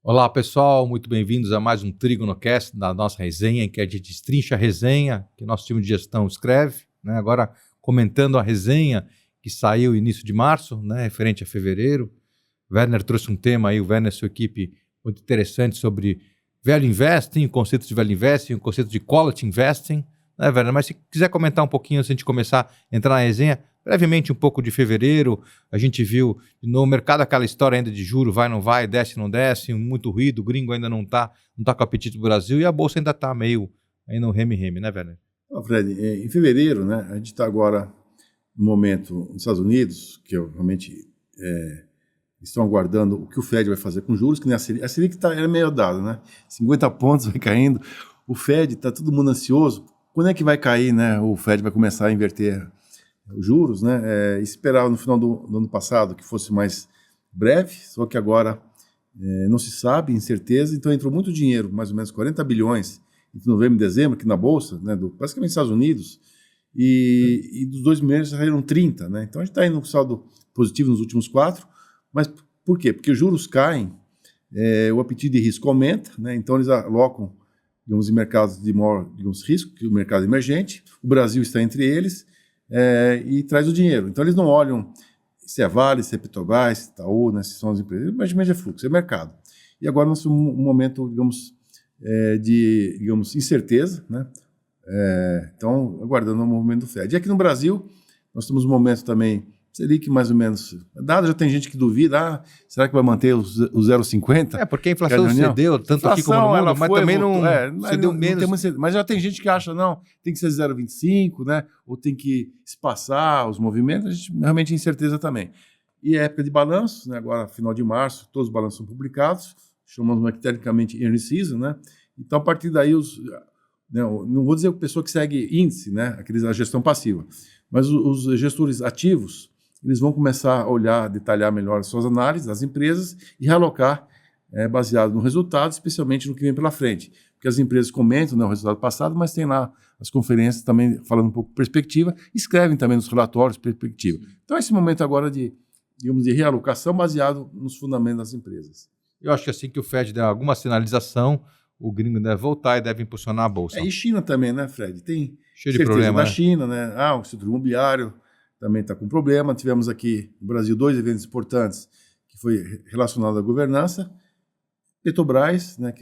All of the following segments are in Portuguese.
Olá pessoal, muito bem-vindos a mais um TrigonoCast da nossa resenha, em que a gente destrincha a resenha que nosso time de gestão escreve, né? Agora comentando a resenha que saiu no início de março, né? Referente a fevereiro. O Werner trouxe um tema aí, o Werner e sua equipe, muito interessante sobre value investing, o conceito de value investing, o conceito de quality investing, né, Werner? Mas se quiser comentar um pouquinho antes de a gente começar a entrar na resenha, brevemente um pouco de fevereiro, a gente viu no mercado aquela história ainda de juro, vai, não vai, desce, não desce, muito ruído, o gringo ainda não tá com apetite do Brasil e a bolsa ainda está meio aí no reme-reme, né, Werner? Fred, em fevereiro, né, a gente está agora no momento nos Estados Unidos, que realmente estão aguardando o que o Fed vai fazer com juros, que nem a Selic era meio dada, né? 50 pontos vai caindo, o Fed está todo mundo ansioso. Quando é que vai cair, né? O Fed vai começar a inverter os juros, né? Esperava no final do ano passado que fosse mais breve, só que agora não se sabe, incerteza, então entrou muito dinheiro, mais ou menos 40 bilhões, entre novembro e dezembro, aqui na Bolsa, né, basicamente nos Estados Unidos, e dos 2 meses saíram 30, né? Então a gente está indo com saldo positivo nos últimos 4, mas por quê? Porque os juros caem, o apetite de risco aumenta, né? Então eles alocam, digamos, em mercados de maior, digamos, risco, que é o mercado emergente, o Brasil está entre eles, e traz o dinheiro. Então eles não olham se é Vale, se é Petrobras, se é Itaú, né, se são as empresas, mas é fluxo, é mercado. E agora nós temos um momento, digamos, de incerteza, né? Então, aguardando o movimento do Fed. E aqui no Brasil, nós temos um momento também, Selic mais ou menos, dado já tem gente que duvida, será que vai manter o 0,50? Porque a inflação cedeu, tanto aqui como no mundo, mas também não cedeu menos. Mas já tem gente que acha, não, tem que ser 0,25, né? Ou tem que espaçar os movimentos, a gente realmente tem incerteza também. E é época de balanços, né? Agora, final de março, todos os balanços são publicados, chamamos tecnicamente earning season, né? Então, a partir daí, não vou dizer a pessoa que segue índice, né? A gestão passiva, mas os gestores ativos, eles vão começar a olhar, detalhar melhor as suas análises das empresas e realocar baseado no resultado, especialmente no que vem pela frente. Porque as empresas comentam, né, o resultado passado, mas tem lá as conferências também falando um pouco de perspectiva, escrevem também nos relatórios perspectiva. Então, esse momento agora de realocação baseado nos fundamentos das empresas. Eu acho que assim que o Fed der alguma sinalização, o gringo deve voltar e deve impulsionar a bolsa. E China também, né, Fred? Tem cheio de problema da China, né? O setor imobiliário também está com problema. Tivemos aqui no Brasil 2 eventos importantes que foi relacionado à governança. Petrobras, né,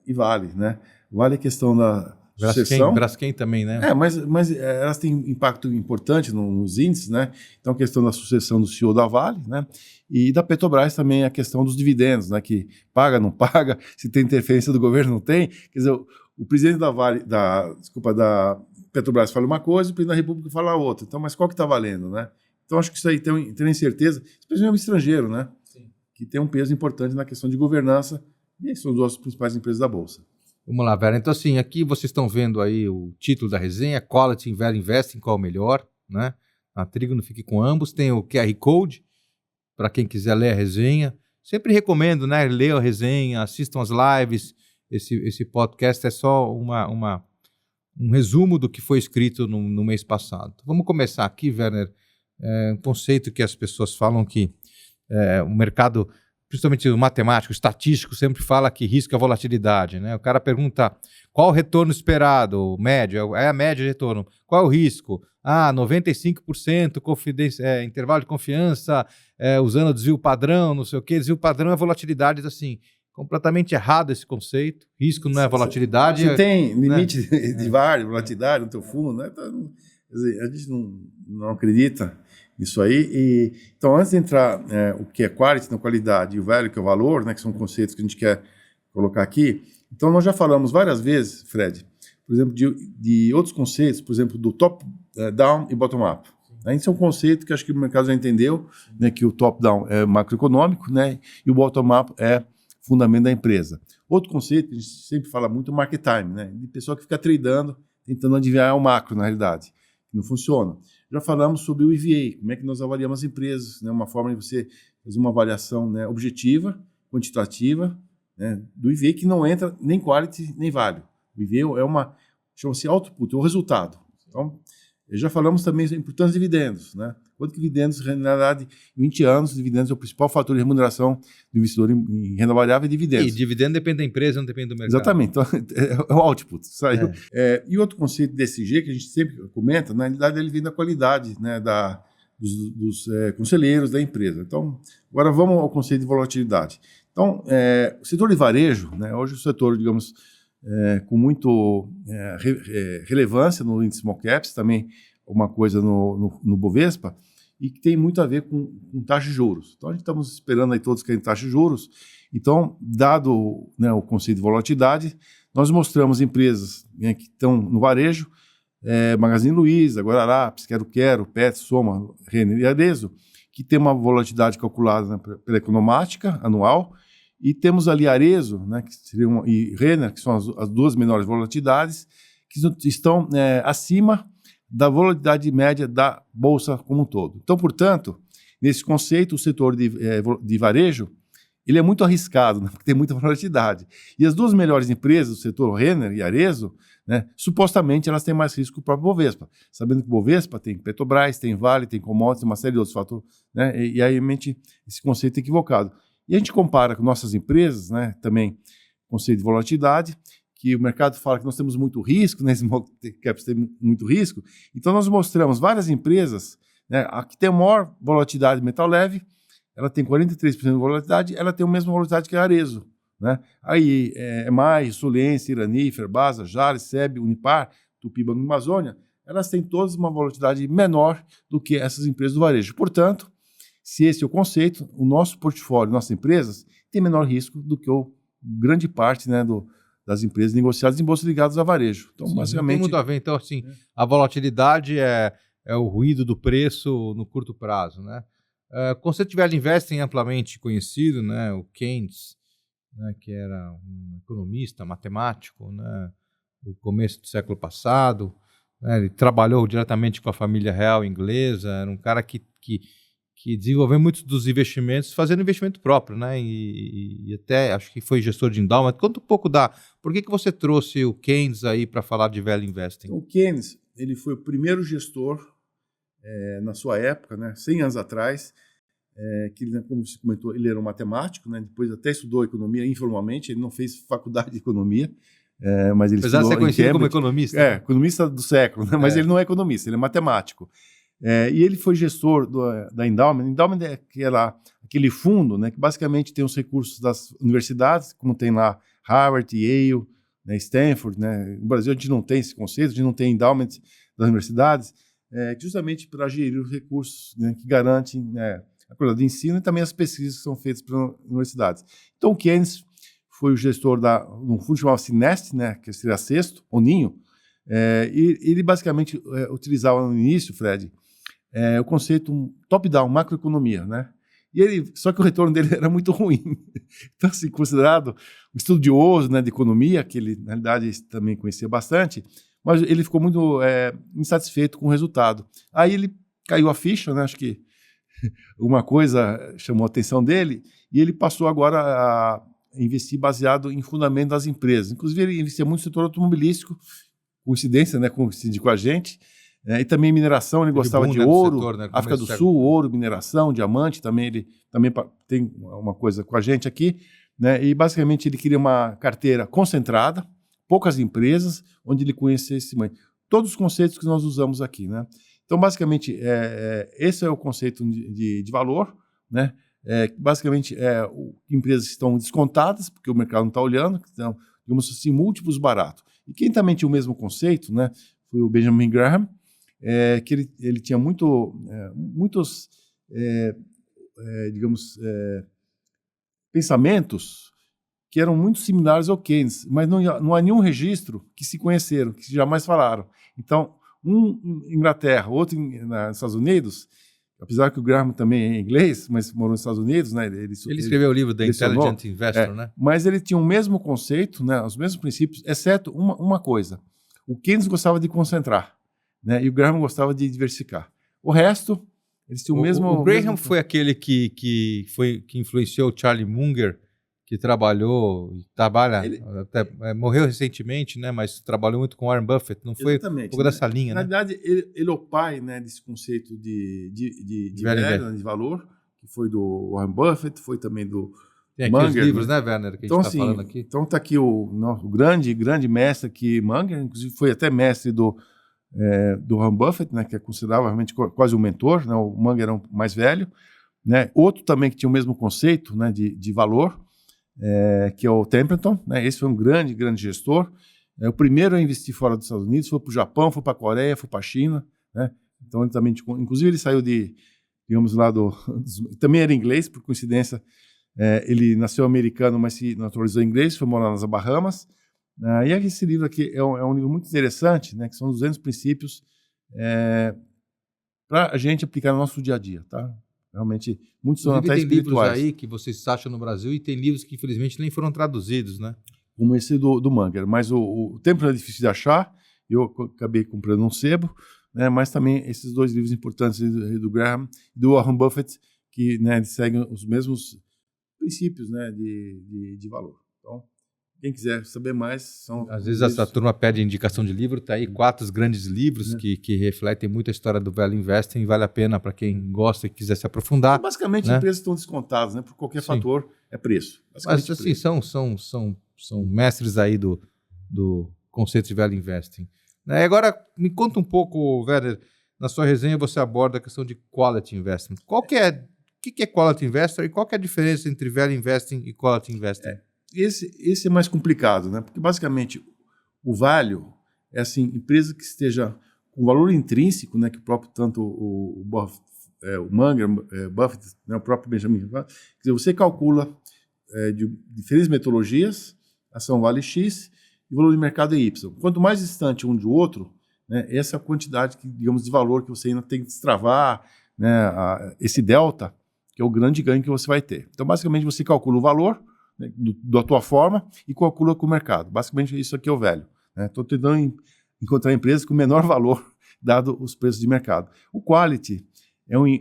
e Vale, né? Vale é questão da sucessão. Braskem também, né? Mas elas têm impacto importante nos índices, né? Então a questão da sucessão do CEO da Vale, né? E da Petrobras também a questão dos dividendos, né? Que paga, não paga, se tem interferência do governo, não tem. Quer dizer, o presidente da Petrobras fala uma coisa, o presidente da República fala outra. Então, mas qual que está valendo, né? Então, acho que isso aí tem incerteza, especialmente o estrangeiro, né? Sim. Que tem um peso importante na questão de governança, e são as duas principais empresas da Bolsa. Vamos lá, Vera. Então, assim, aqui vocês estão vendo aí o título da resenha, Quality Value Investing, qual o melhor, né? A Trigono fique com ambos. Tem o QR Code, para quem quiser ler a resenha. Sempre recomendo, né? Leiam a resenha, assistam as lives. Esse podcast é só um resumo do que foi escrito no mês passado. Vamos começar aqui, Werner. Um conceito que as pessoas falam que o mercado, principalmente o matemático, o estatístico, sempre fala que risco é a volatilidade, né? O cara pergunta qual o retorno esperado, médio, é a média de retorno. Qual é o risco? 95% intervalo de confiança, usando o desvio padrão, não sei o quê. Desvio padrão é volatilidade, assim, completamente errado esse conceito. Risco não é volatilidade. Você tem limite, né, de volatilidade no teu fundo, né? Então, a gente não acredita nisso aí. Então, antes de entrar o que é quality, na qualidade, e o value, que é o valor, né, que são conceitos que a gente quer colocar aqui. Então, nós já falamos várias vezes, Fred, por exemplo, de outros conceitos, por exemplo, do top-down e bottom-up. Esse é um conceito que acho que o mercado já entendeu, né, que o top-down é macroeconômico, né, e o bottom-up é fundamento da empresa. Outro conceito que a gente sempre fala muito é o market time, né, de pessoa que fica tradando, tentando adivinhar o macro, na realidade, que não funciona. Já falamos sobre o EVA, como é que nós avaliamos as empresas, né, uma forma de você fazer uma avaliação, né, objetiva, quantitativa, né, do EVA, que não entra nem quality nem value. O EVA chama-se output, é o resultado. Então, já falamos também da importância de dividendos, né? quanto que dividendos, na verdade, em 20 anos, dividendos é o principal fator de remuneração do investidor em renda variável e dividendos. E dividendo depende da empresa, não depende do mercado. Exatamente, então é o output, saiu. E outro conceito de ESG que a gente sempre comenta, na realidade ele vem da qualidade, né, dos conselheiros da empresa. Então, agora vamos ao conceito de volatilidade. Então, o setor de varejo, né, hoje o setor, digamos, com muito relevância no índice Small Caps, também uma coisa no Bovespa, e que tem muito a ver com taxa de juros. Então, a gente estamos esperando aí todos que tem taxa de juros. Então, dado, né, o conceito de volatilidade, nós mostramos empresas, né, que estão no varejo, Magazine Luiza, Guararapes, Quero-Quero, Pet, Soma, Renner e Arezzo, que tem uma volatilidade calculada, né, pela economática anual, e temos ali Arezzo, né, que seria e Renner, que são as duas menores volatilidades, que estão acima da volatilidade média da Bolsa como um todo. Então, portanto, nesse conceito, o setor de varejo ele é muito arriscado, né, porque tem muita volatilidade. E as duas melhores empresas do setor, Renner e Arezzo, né, supostamente elas têm mais risco que o próprio Bovespa, sabendo que o Bovespa tem Petrobras, tem Vale, tem Commodities, uma série de outros fatores, né, e aí realmente esse conceito é equivocado. E a gente compara com nossas empresas, né, também conceito de volatilidade, que o mercado fala que nós temos muito risco, né, Small Caps tem muito risco, então nós mostramos várias empresas, né, a que tem a maior volatilidade de metal leve, ela tem 43% de volatilidade, ela tem a mesma volatilidade que a Arezzo, né? Aí, EMAI, Sulense, Irani, Ferbasa, Jales, SEB, Unipar, Tupi, Banco Amazônia, elas têm todas uma volatilidade menor do que essas empresas do varejo. Portanto, se esse é o conceito, o nosso portfólio, nossas empresas, tem menor risco do que grande parte, né, das empresas negociadas em bolsa ligadas a varejo. Então, basicamente... Tem muito a ver. Então, assim, a volatilidade é o ruído do preço no curto prazo, né? O conceito de value investing é amplamente conhecido, né? O Keynes, né, que era um economista, matemático, né, no começo do século passado, né, ele trabalhou diretamente com a família real inglesa, era um cara que desenvolveu muitos dos investimentos fazendo investimento próprio, né, e até acho que foi gestor de endowment. Conta um pouco por que você trouxe o Keynes aí para falar de value investing? Então, o Keynes ele foi o primeiro gestor na sua época, né, 100 anos atrás, que, como você comentou, ele era um matemático, né, depois até estudou economia informalmente, ele não fez faculdade de economia, mas ele apesar de ser conhecido como economista. Economista do século, né, mas ele não é economista, ele é matemático. E ele foi gestor da Endowment. Endowment é aquele fundo, né, que basicamente tem os recursos das universidades, como tem lá Harvard, Yale, né, Stanford. Né. No Brasil a gente não tem esse conceito, a gente não tem Endowment das universidades, justamente para gerir os recursos, né, que garantem, né, a qualidade de ensino e também as pesquisas que são feitas pelas universidades. Então, o Keynes foi o gestor de um fundo chamado Nest, né, que seria Sexto, ou Ninho, e ele basicamente utilizava no início, Fred, o conceito top-down, macroeconomia, né? Só que o retorno dele era muito ruim. Então, assim, considerado um estudioso, né, de economia, que ele, na realidade, também conhecia bastante, mas ele ficou muito insatisfeito com o resultado. Aí ele caiu a ficha, né, acho que uma coisa chamou a atenção dele, e ele passou agora a investir baseado em fundamento das empresas. Inclusive, ele investia muito no setor automobilístico, coincidência, né, coincidiu com a gente, e também mineração, ele gostava de ouro, setor, né, África do Sul, ouro, mineração, diamante, ele também tem uma coisa com a gente aqui, né, e basicamente ele queria uma carteira concentrada, poucas empresas, onde ele conhecesse todos os conceitos que nós usamos aqui, né. Então, basicamente, esse é o conceito de valor, né? Basicamente, empresas que estão descontadas, porque o mercado não está olhando, que estão, digamos assim, múltiplos baratos. E quem também tinha o mesmo conceito, né, foi o Benjamin Graham, que ele tinha muitos, digamos, pensamentos que eram muito similares ao Keynes, mas não há nenhum registro que se conheceram, que jamais falaram. Então, um em Inglaterra, outro nos Estados Unidos, apesar que o Graham também é inglês, mas morou nos Estados Unidos, né? Ele escreveu o livro The Intelligent Investor, né? Mas ele tinha o mesmo conceito, né? Os mesmos princípios, exceto uma coisa. O Keynes gostava de concentrar, né? E o Graham gostava de diversificar. O resto, eles tinham o mesmo... O Graham foi aquele que influenciou o Charlie Munger que trabalhou e trabalha, morreu recentemente, né? Mas trabalhou muito com Warren Buffett, não foi um pouco dessa linha, Na né? verdade, ele é o pai, né, desse conceito de velho, né, de valor, que foi do Warren Buffett, foi também do Tem aqui Munger, os livros, né, Werner, que então, a gente está falando aqui. Então está aqui o grande mestre aqui, Munger, inclusive foi até mestre do Warren Buffett, né, que é considerado realmente quase um mentor, né, o Munger era um mais velho, né, outro também que tinha o mesmo conceito, né, de valor, que é o Templeton, né, esse foi um grande gestor, o primeiro a investir fora dos Estados Unidos, foi para o Japão, foi para a Coreia, foi para a China, né, então ele também, inclusive ele saiu digamos lá também era inglês, por coincidência, ele nasceu americano, mas se naturalizou inglês, foi morar nas Bahamas. E esse livro aqui é um livro muito interessante, né, que são 200 princípios para a gente aplicar no nosso dia a dia, tá? Realmente, muitos são até espirituais. Tem livros aí que vocês acham no Brasil e tem livros que, infelizmente, nem foram traduzidos, né? Como esse do Munger. Mas o Templo é difícil de achar, eu acabei comprando um sebo, né, mas também esses 2 livros importantes do Graham e do Warren Buffett, que, né, eles seguem os mesmos princípios, né, de valor. Então, quem quiser saber mais, são... Às vezes essa turma pede indicação de livro, tá aí 4 grandes livros que refletem muito a história do Value Investing e vale a pena para quem gosta e quiser se aprofundar. Então, basicamente, né? Empresas estão descontadas, né? Por qualquer fator, é preço. Mas assim, são mestres aí do conceito de Value Investing. Agora, me conta um pouco, Werner, na sua resenha você aborda a questão de Quality Investment. O que é Quality Investor e qual que é a diferença entre Value Investing e Quality Investing? Esse é mais complicado, né? Porque basicamente o value é assim, empresa que esteja com valor intrínseco, né? Que o próprio tanto o Munger, Buffett, né, o próprio Benjamin, quer dizer, você calcula de diferentes metodologias, ação vale X e o valor de mercado é Y. Quanto mais distante um do outro, né, essa é a quantidade digamos, de valor que você ainda tem que destravar, né, esse delta, que é o grande ganho que você vai ter. Então, basicamente, você calcula o valor, né, da tua forma e calcula com o mercado. Basicamente, isso aqui é o velho. Estou tentando encontrar empresas com menor valor, dado os preços de mercado. O quality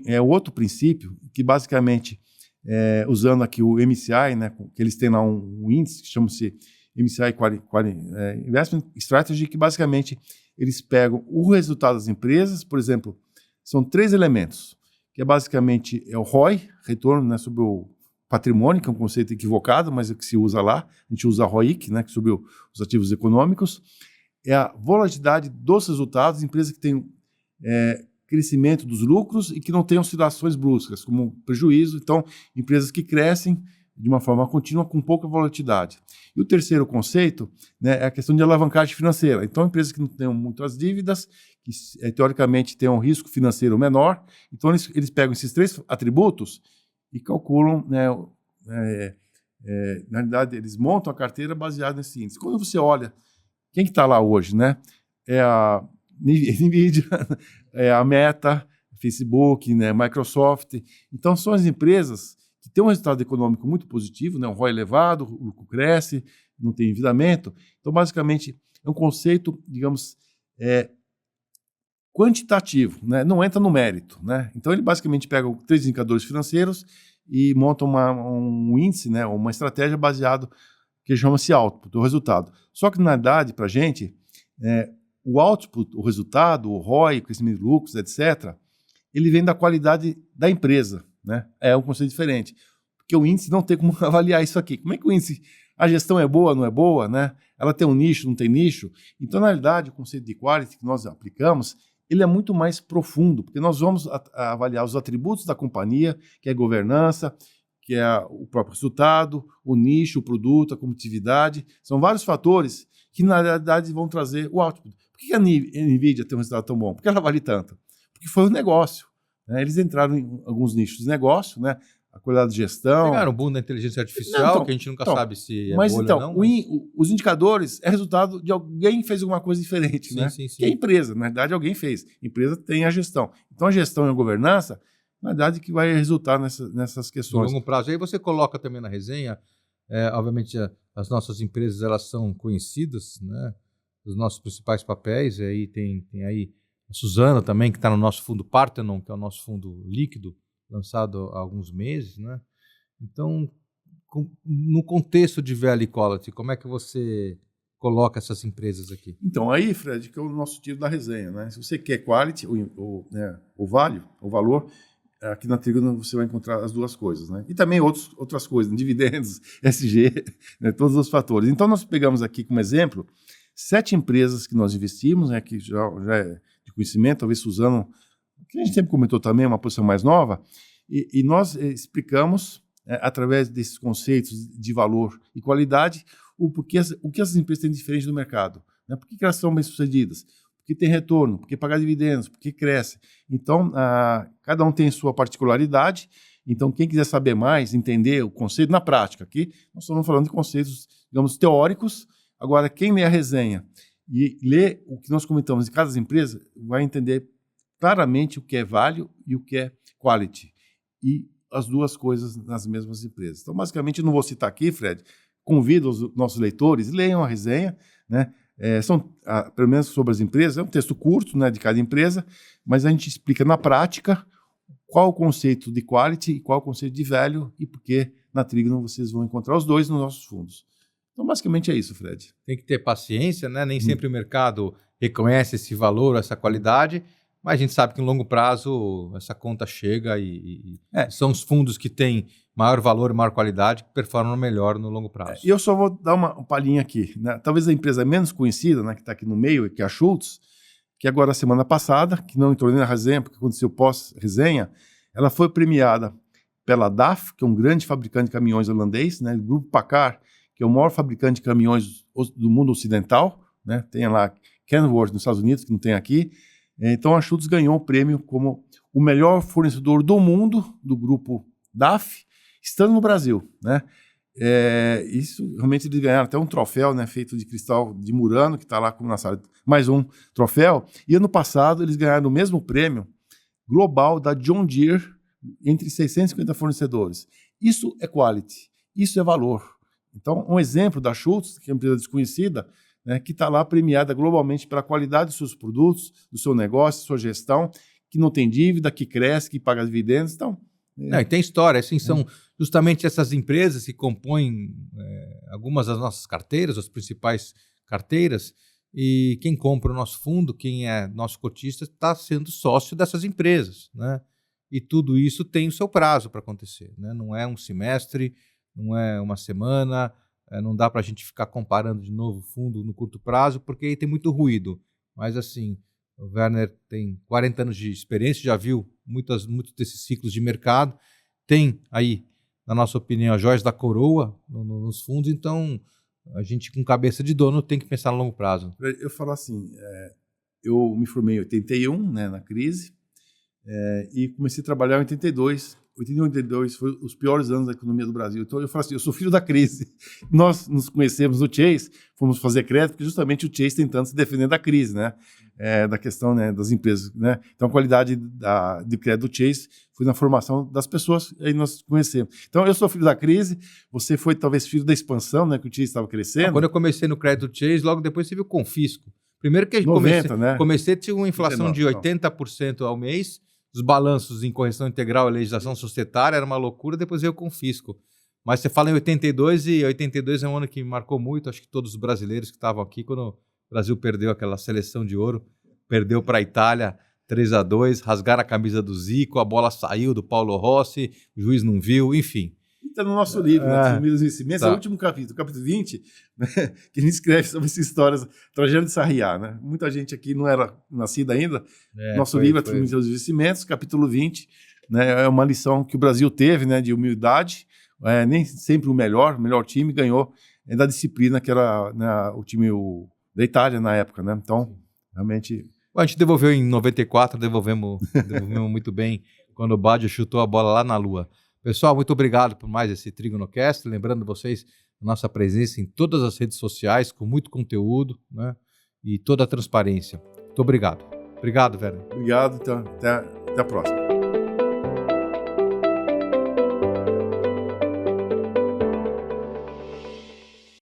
é outro princípio que, basicamente, usando aqui o MSCI, né, que eles têm lá um índice que chama-se MSCI Investment Strategy, que, basicamente, eles pegam o resultado das empresas, por exemplo, são 3 elementos, que basicamente o ROI, retorno, né, sobre o patrimônio, que é um conceito equivocado, mas é o que se usa lá. A gente usa ROIC, né, que é sobre os ativos econômicos. É a volatilidade dos resultados, empresas que têm crescimento dos lucros e que não têm oscilações bruscas, como prejuízo. Então, empresas que crescem de uma forma contínua com pouca volatilidade. E o terceiro conceito, né, é a questão de alavancagem financeira. Então, empresas que não têm muitas dívidas, que teoricamente têm um risco financeiro menor, então eles pegam esses 3 atributos e calculam, né, na realidade, eles montam a carteira baseada nesse índice. Quando você olha, quem que está lá hoje, né? É a NVIDIA, é a Meta, Facebook, né, Microsoft. Então, são as empresas que têm um resultado econômico muito positivo, né, um ROI elevado, o lucro cresce, não tem endividamento. Então, basicamente, é um conceito, digamos, quantitativo, né? Não entra no mérito, né? Então ele basicamente pega 3 indicadores financeiros e monta um índice, né? Uma estratégia baseado que chama-se output, o resultado. Só que na verdade, para a gente, o output, o resultado, o ROI, o crescimento de lucros, etc., ele vem da qualidade da empresa, né? É um conceito diferente, porque o índice não tem como avaliar isso aqui. Como é que o índice, a gestão é boa, não é boa, né? Ela tem um nicho, não tem nicho? Então, na realidade, o conceito de quality que nós aplicamos, ele é muito mais profundo, porque nós vamos avaliar os atributos da companhia, que é a governança, que é o próprio resultado, o nicho, o produto, a competitividade. São vários fatores que, na realidade, vão trazer o output. Por que a NVIDIA tem um resultado tão bom? Por que ela vale tanto? Porque foi um negócio. Né? Eles entraram em alguns nichos de negócio, né? A qualidade de gestão. Pegaram o boom da inteligência artificial, que a gente nunca sabe se é mas bolha ou não. Os indicadores é resultado de alguém fez alguma coisa diferente, sim, né? Sim, sim. Que é a empresa, na verdade alguém fez. A empresa tem a gestão. Então a gestão e a governança, na verdade, que vai resultar nessas questões. No longo prazo. Aí você coloca também na resenha, obviamente as nossas empresas elas são conhecidas, né? Os nossos principais papéis, e aí tem aí a Suzano também, que está no nosso fundo Parthenon, que é o nosso fundo líquido, lançado há alguns meses, né? Então, no contexto de Value Quality, como é que você coloca essas empresas aqui? Então, aí, Fred, que é o nosso tiro da resenha, né? Se você quer quality, o valor, aqui na Trígono você vai encontrar as duas coisas, né? E também outras coisas, dividendos, SG, né? Todos os fatores. Então, nós pegamos aqui como exemplo 7 empresas que nós investimos, né? Que já é de conhecimento, talvez Suzano, que a gente sempre comentou também, uma posição mais nova, e nós explicamos, através desses conceitos de valor e qualidade, o que essas empresas têm de diferente do mercado. Né? Por que elas são bem-sucedidas? Porque tem retorno, porque paga dividendos, porque cresce. Então, cada um tem sua particularidade. Então, quem quiser saber mais, entender o conceito na prática, aqui nós estamos falando de conceitos, digamos, teóricos. Agora, quem lê a resenha e lê o que nós comentamos de cada empresa, vai entender claramente o que é value e o que é quality. E as duas coisas nas mesmas empresas. Então, basicamente, não vou citar aqui, Fred, convido os nossos leitores, leiam a resenha, né? Pelo menos sobre as empresas, é um texto curto, né, de cada empresa, mas a gente explica na prática qual o conceito de quality e qual o conceito de value e por que na Trígono vocês vão encontrar os dois nos nossos fundos. Então, basicamente é isso, Fred. Tem que ter paciência, né? Nem sempre o mercado reconhece esse valor, essa qualidade, mas a gente sabe que em longo prazo essa conta chega e são os fundos que têm maior valor e maior qualidade que performam melhor no longo prazo. E eu só vou dar uma palhinha aqui. Né? Talvez a empresa menos conhecida, né, que está aqui no meio, que é a Schultz, que agora, semana passada, que não entrou nem na resenha, porque aconteceu pós-resenha, ela foi premiada pela DAF, que é um grande fabricante de caminhões holandês, né, o Grupo Paccar, que é o maior fabricante de caminhões do mundo ocidental, né, tem lá Kenworth nos Estados Unidos, que não tem aqui. Então a Schultz ganhou o prêmio como o melhor fornecedor do mundo do grupo DAF, estando no Brasil, né? Isso realmente eles ganharam até um troféu, né, feito de cristal de Murano, que está lá como na sala, mais um troféu. E ano passado eles ganharam o mesmo prêmio global da John Deere entre 650 fornecedores. Isso é quality, isso é valor. Então, um exemplo da Schultz, que é uma empresa desconhecida, né, que está lá premiada globalmente pela qualidade dos seus produtos, do seu negócio, sua gestão, que não tem dívida, que cresce, que paga dividendos. Então, e tem história, assim, são justamente essas empresas que compõem algumas das nossas carteiras, as principais carteiras, e quem compra o nosso fundo, quem é nosso cotista, está sendo sócio dessas empresas, né? E tudo isso tem o seu prazo para acontecer, né? Não é um semestre, não é uma semana, não dá para a gente ficar comparando de novo o fundo no curto prazo, porque aí tem muito ruído. Mas assim, o Werner tem 40 anos de experiência, já viu muitos desses ciclos de mercado, tem aí, na nossa opinião, as joias da coroa nos fundos, então a gente com cabeça de dono tem que pensar no longo prazo. Eu falo assim, eu me formei em 81, né, na crise, e comecei a trabalhar em 82. 81 e 82 foi os piores anos da economia do Brasil. Então eu falo assim, eu sou filho da crise. Nós nos conhecemos no Chase, fomos fazer crédito, porque justamente o Chase tentando se defender da crise, né? Da questão, né, das empresas, né? Então a qualidade de crédito do Chase foi na formação das pessoas, aí nós conhecemos. Então eu sou filho da crise, você foi talvez filho da expansão, né, que o Chase estava crescendo. Quando eu comecei no crédito do Chase, logo depois teve o confisco. Primeiro que 90, né? comecei tinha uma inflação 19, de 80% ao mês, os balanços em correção integral e legislação societária, era uma loucura, depois veio o confisco. Mas você fala em 82, e 82 é um ano que me marcou muito, acho que todos os brasileiros que estavam aqui, quando o Brasil perdeu aquela seleção de ouro, perdeu para a Itália 3-2, rasgaram a camisa do Zico, a bola saiu do Paulo Rossi, o juiz não viu, enfim. Está no nosso livro, né, dos Investimentos, é o último capítulo, o capítulo 20, né, que a gente escreve sobre essas histórias, tragédia de Sarriá, né? Muita gente aqui não era nascida ainda. Nosso livro é dos Investimentos, capítulo 20, né, é uma lição que o Brasil teve, né, de humildade, nem sempre o melhor time ganhou da disciplina que era, né, o time da Itália na época, né? Então, realmente... A gente devolveu em 94, devolvemos muito bem, quando o Baggio chutou a bola lá na Lua. Pessoal, muito obrigado por mais esse Trigonocast. Lembrando vocês, nossa presença em todas as redes sociais, com muito conteúdo, né? E toda a transparência. Muito obrigado. Obrigado, Werner. Obrigado, então até a próxima.